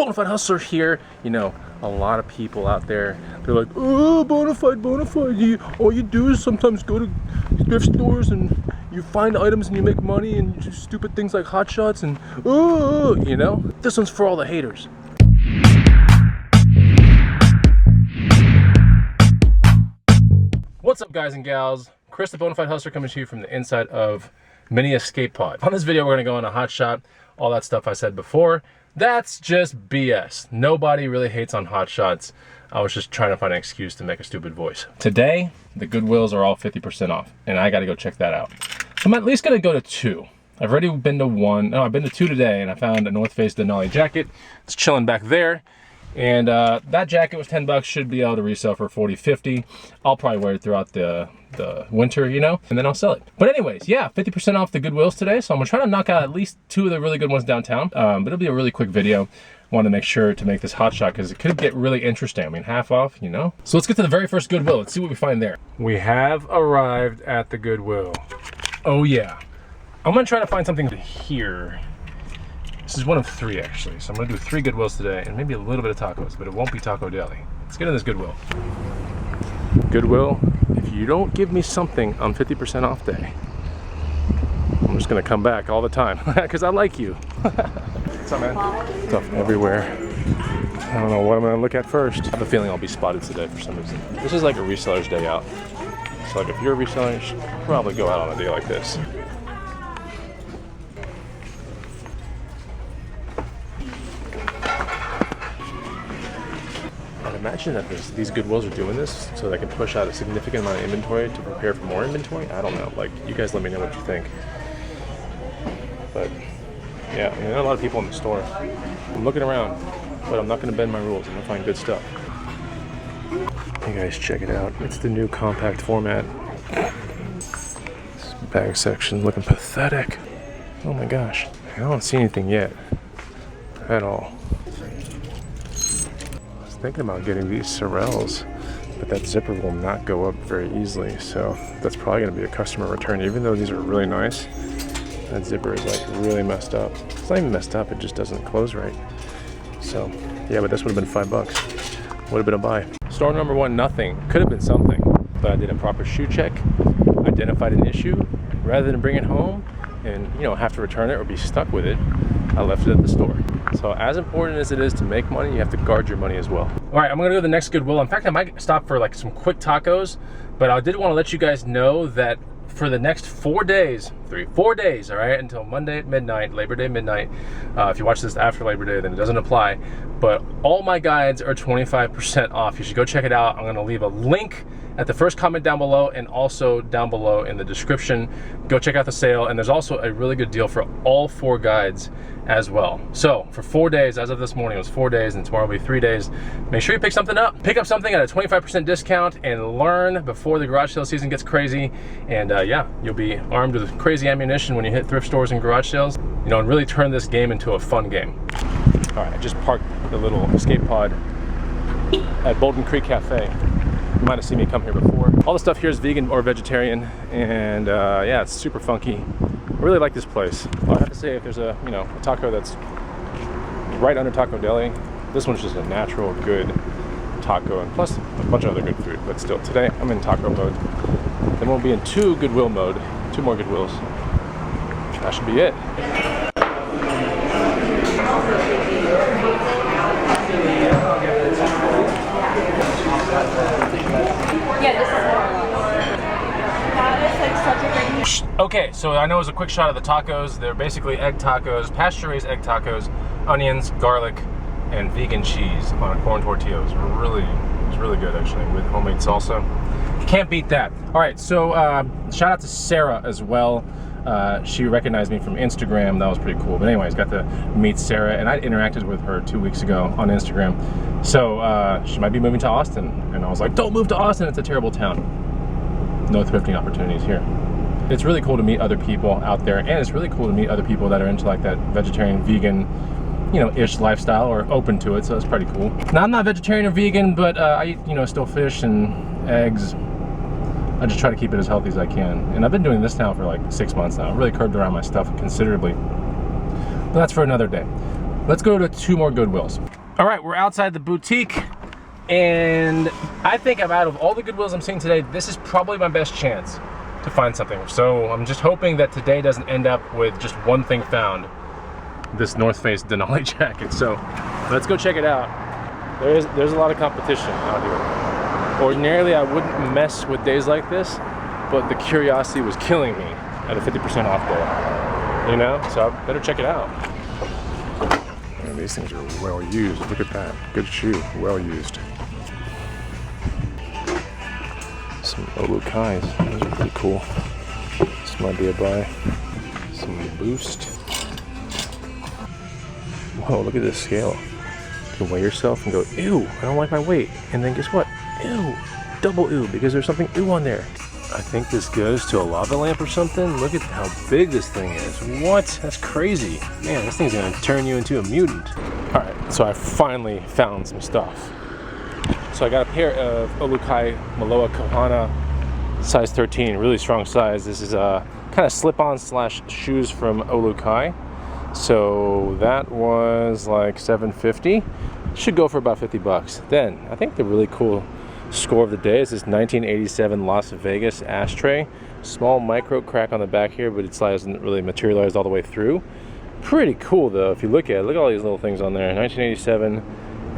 Bonafide Hustler here. You know, a lot of people out there, they're like, oh, Bonafide, all you do is sometimes go to thrift stores and you find items and you make money and you do stupid things like hot shots and, you know? This one's for all the haters. What's up, guys and gals? Chris the Bonafide Hustler coming to you from the inside of Mini Escape Pod. On this video, we're gonna go on a hot shot, all that stuff I said before. That's just BS. Nobody really hates on hot shots. I was just trying to find an excuse to make a stupid voice. Today, the Goodwills are all 50% off, and I gotta go check that out. So I'm at least gonna go to 2. I've already been to 1. No, I've been to 2 today, and I found a North Face Denali jacket. It's chilling back there. And that jacket was 10 bucks, should be able to resell for 40, 50. I'll probably wear it throughout the winter, you know, and then I'll sell it. But anyways, yeah, 50% off the Goodwills today. So I'm gonna try to knock out at least 2 of the really good ones downtown. But it'll be a really quick video. Wanted to make sure to make this hot shot because it could get really interesting. I mean, half off, you know? So let's get to the very first Goodwill. Let's see what we find there. We have arrived at the Goodwill. Oh yeah. I'm gonna try to find something here. This is one of 3 actually, so I'm gonna do 3 Goodwills today and maybe a little bit of tacos, but it won't be Taco Deli. Let's get in this Goodwill. Goodwill, if you don't give me something on 50% off day, I'm just gonna come back all the time because I like you. What's up, man? Stuff everywhere. I don't know what I'm gonna look at first. I have a feeling I'll be spotted today for some reason. This is like a reseller's day out. So like if you're a reseller, you should probably go out on a day like this. Imagine that these Goodwills are doing this so they can push out a significant amount of inventory to prepare for more inventory. I don't know. Like, you guys let me know what you think. But yeah, I mean, there are a lot of people in the store. I'm looking around, but I'm not going to bend my rules. I'm going to find good stuff. You guys check it out. It's the new compact format. This bag section looking pathetic. Oh my gosh. I don't see anything yet at all. Thinking about getting these Sorels, but that zipper will not go up very easily, so that's probably going to be a customer return. Even though these are really nice, that zipper is like really messed up. It's not even messed up, it just doesn't close right. So yeah, but this would have been 5 bucks. Would have been a buy. Store number 1, nothing. Could have been something, but I did a proper shoe check, identified an issue. Rather than bring it home and, you know, have to return it or be stuck with it, I left it at the store. So as important as it is to make money, you have to guard your money as well. All right, I'm gonna go to the next Goodwill. In fact, I might stop for like some quick tacos, but I did want to let you guys know that for the next 4 days, 4 days, all right, until Monday at midnight, Labor Day midnight. If you watch this after Labor Day, then it doesn't apply. But all my guides are 25% off. You should go check it out. I'm gonna leave a link at the first comment down below and also down below in the description. Go check out the sale, and there's also a really good deal for all 4 guides as well. So for 4 days, as of this morning, it was 4 days, and tomorrow will be 3 days. Make sure you pick something up. Pick up something at a 25% discount and learn before the garage sale season gets crazy. And yeah, you'll be armed with crazy ammunition when you hit thrift stores and garage sales, you know, and really turn this game into a fun game. All right, I just parked the little escape pod at Bolden Creek Cafe. You might have seen me come here before. All the stuff here is vegan or vegetarian, and yeah, it's super funky. I really like this place. I have to say, if there's a, you know, a taco that's right under Taco Deli, this one's just a natural, good taco, and plus a bunch of other good food. But still, today I'm in taco mode. Then we'll be in 2 Goodwill mode, 2 more Goodwills. That should be it. Okay, so I know it was a quick shot of the tacos. They're basically egg tacos, pasture-raised egg tacos, onions, garlic, and vegan cheese on a corn tortilla. It was really good actually, with homemade salsa. Can't beat that. All right, so shout out to Sarah as well. She recognized me from Instagram. That was pretty cool. But anyways, got to meet Sarah, and I interacted with her 2 weeks ago on Instagram. So she might be moving to Austin, and I was like, don't move to Austin, it's a terrible town. No thrifting opportunities here. It's really cool to meet other people out there, and it's really cool to meet other people that are into like that vegetarian, vegan, you know, ish lifestyle, or open to it, so it's pretty cool. Now, I'm not vegetarian or vegan, but I eat, you know, still fish and eggs. I just try to keep it as healthy as I can. And I've been doing this now for like 6 months now. I've really curbed around my stuff considerably. But that's for another day. Let's go to 2 more Goodwills. All right, we're outside the boutique, and I think out of all the Goodwills I'm seeing today, this is probably my best chance to find something. So I'm just hoping that today doesn't end up with just one thing found, this North Face Denali jacket. So let's go check it out. There's a lot of competition out here. Ordinarily, I wouldn't mess with days like this, but the curiosity was killing me at a 50% off day. You know, so I better check it out. Man, these things are well used. Look at that. Good shoe. Well used. Some Olukais. Those are pretty cool. This might be a buy. Some Boost. Whoa, look at this scale. You can weigh yourself and go, ew, I don't like my weight. And then guess what? Ew. Double ew, because there's something ew on there. I think this goes to a lava lamp or something. Look at how big this thing is. What? That's crazy. Man, this thing's gonna turn you into a mutant. All right, so I finally found some stuff. So I got a pair of Olukai Maloa Kohana size 13, really strong size. This is a kind of slip-on slash shoes from Olukai. So that was like $7.50. Should go for about 50 bucks. Then I think the really cool score of the day is this 1987 Las Vegas ashtray. Small micro crack on the back here, but it hasn't really materialized all the way through. Pretty cool though, if you look at it. Look at all these little things on there. 1987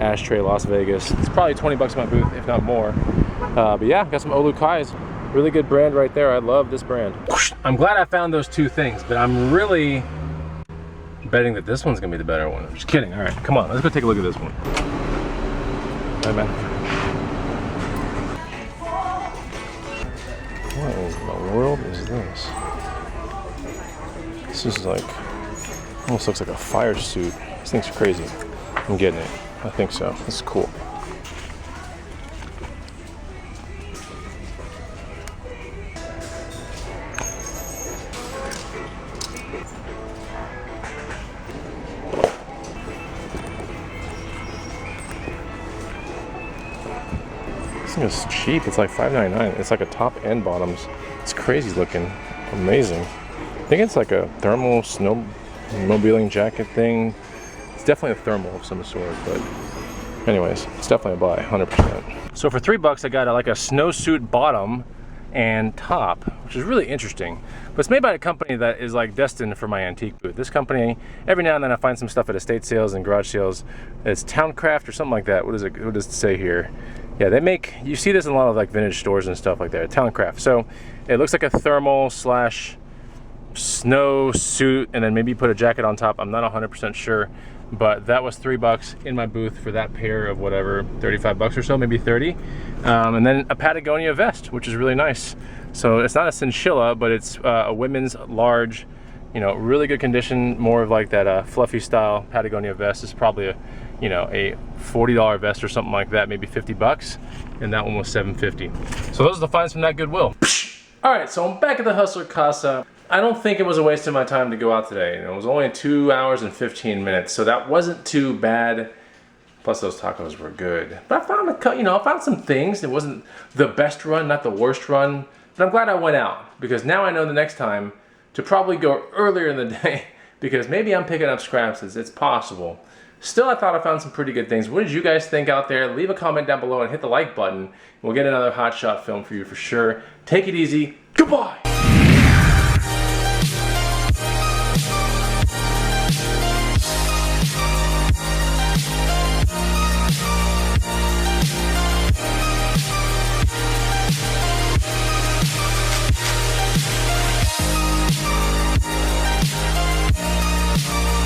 ashtray, Las Vegas. It's probably 20 bucks in my booth, if not more. But yeah, got some Olukais. Really good brand right there. I love this brand. I'm glad I found those two things, but I'm really betting that this one's gonna be the better one. I'm just kidding. All right, come on, let's go take a look at this one. Hey man. What in the world is this? This is like, almost looks like a fire suit. This thing's crazy. I'm getting it. I think so. This is cool. This thing is cheap. It's like $5.99. It's like a top and bottoms. It's crazy looking. Amazing. I think it's like a thermal snowmobiling jacket thing. It's definitely a thermal of some sort, but anyways, it's definitely a buy, 100%. So for $3, I got like a snowsuit bottom and top, which is really interesting. But it's made by a company that is like destined for my antique booth. This company, every now and then I find some stuff at estate sales and garage sales. It's Towncraft or something like that. What does it say here? Yeah, they make, you see this in a lot of like vintage stores and stuff like that, Towncraft. So it looks like a thermal slash snow suit, and then maybe put a jacket on top. I'm not 100% sure, but that was $3 in my booth for that pair of whatever, 35 bucks or so, maybe 30. And then a Patagonia vest, which is really nice. So it's not a chinchilla, but it's a women's large, you know, really good condition, more of like that fluffy style Patagonia vest. Is probably a, you know, a $40 vest or something like that, maybe 50 bucks. And that one was $7.50. So those are the finds from that Goodwill. All right, so I'm back at the Hustler Casa. I don't think it was a waste of my time to go out today. You know, it was only 2 hours and 15 minutes, so that wasn't too bad. Plus those tacos were good. But I found I found some things. It wasn't the best run, not the worst run, but I'm glad I went out, because now I know the next time to probably go earlier in the day, because maybe I'm picking up scraps. It's possible. Still, I thought I found some pretty good things. What did you guys think out there? Leave a comment down below and hit the like button. We'll get another hot shot film for you for sure. Take it easy. Goodbye.